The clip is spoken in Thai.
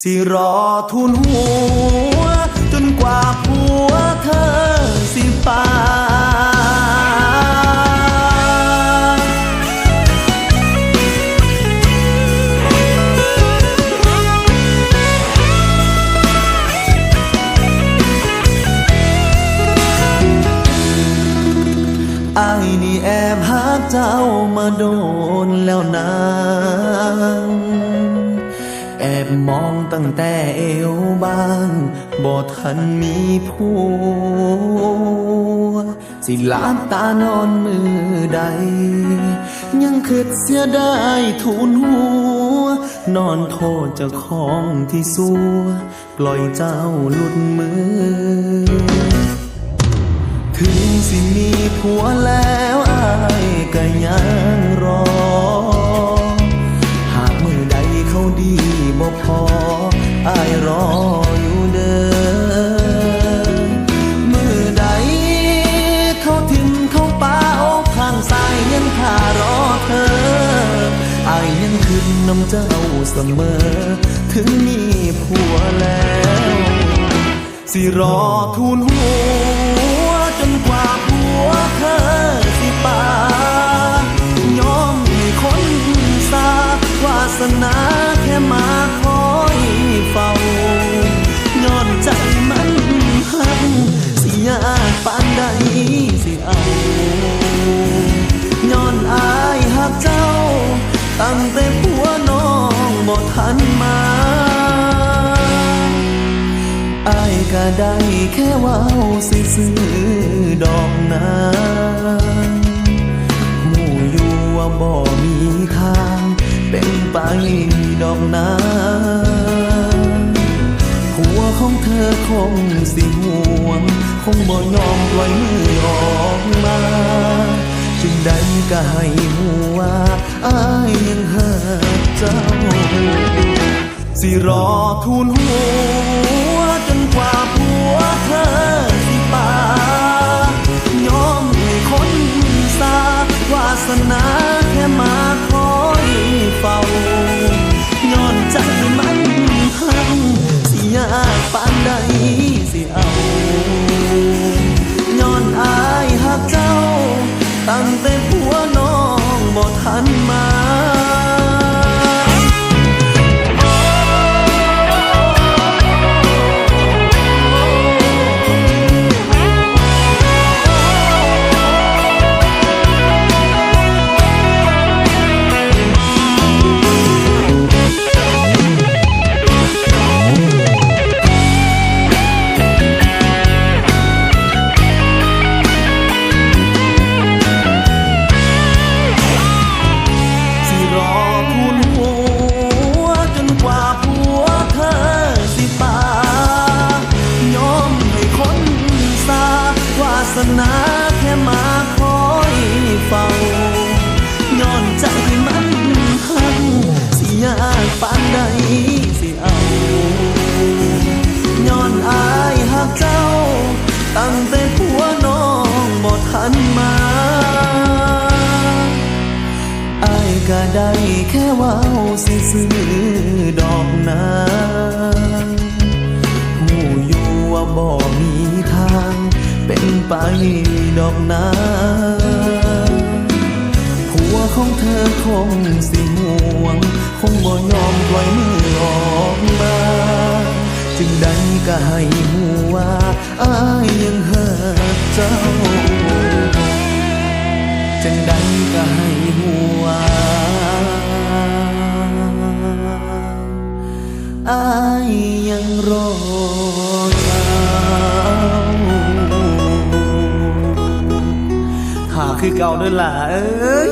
สิรอทุนหัวจนกว่าผัวเธอสิปาอ้ายนี่แอบหาเจ้ามาโดนแล้วนางแอบมองตั้งแต่เอวบางบ่ทันมีผัวสิหลับตานอนมือใดยังคิดเสียได้ทุนหัวนอนโทษเจ้าของที่สัวปล่อยเจ้าหลุดมือถึงสิมีผัวแล้วอ้ายก็ยังรอหากมือใดเขาดีบ่พออ้ายรออยู่เด้อมือใดเขาทิ่มเขาป้าอกข้างซ้ายยังท่ารอเธออ้ายยังขึ้นน้ำเจ้าเสมอถึงมีผัวแล้วสิรอทูลหัวจนกว่าผัวเธอสิปายอมให้คนสาวาสนาแค่มาคอยเฝ้าย้อนใจมันหักสิยากปานใดสิเอาย้อนอายหักเจ้าตั้งแต่ผัวน้องบ่ทันมาอ้ายก็ได้แค่ว้าวซื่อๆดอกนาหมู่อยู่ว่าบ่มีทางเป็นไปดอกนาผัวของเธอคงสิห่วงคงบ่ยอมปล่อยมือออกมาจึงได้ก็ให้หัวอ้ายยังหักเจ้าสิรอทูลหัวจนกว่าผัวเธอสิปายอมให้คนสาวาสนาแค่มาคอยเฝ้าย้อนใจมันหักสิยากปานใดสิเอาย้อนอายหักเจ้าตั้งแต่ผัวน้องบ่ทันมานาแค่มาคอยเฝ้าย้อนใจมันหักสิยากปานใดสิเอาย้อนอายหักเจ้าตั้งแต่ผัวน้องบ่ทันมาอ้ายก็ได้แค่ว้าวซื่อๆดอกนาหูอยู่ว่าบ่มีทางเป็นไปดอกนาผัวของเธอคงสิห่วงคงบ่ยอมปล่อยมือออกมาจึงได้ก็ให้หัวอ้ายยังหักเจ้าจึงได้ก็ให้หัวอ้ายยังรอเจ้าคือเก่าเด้อล่ะเอ้ย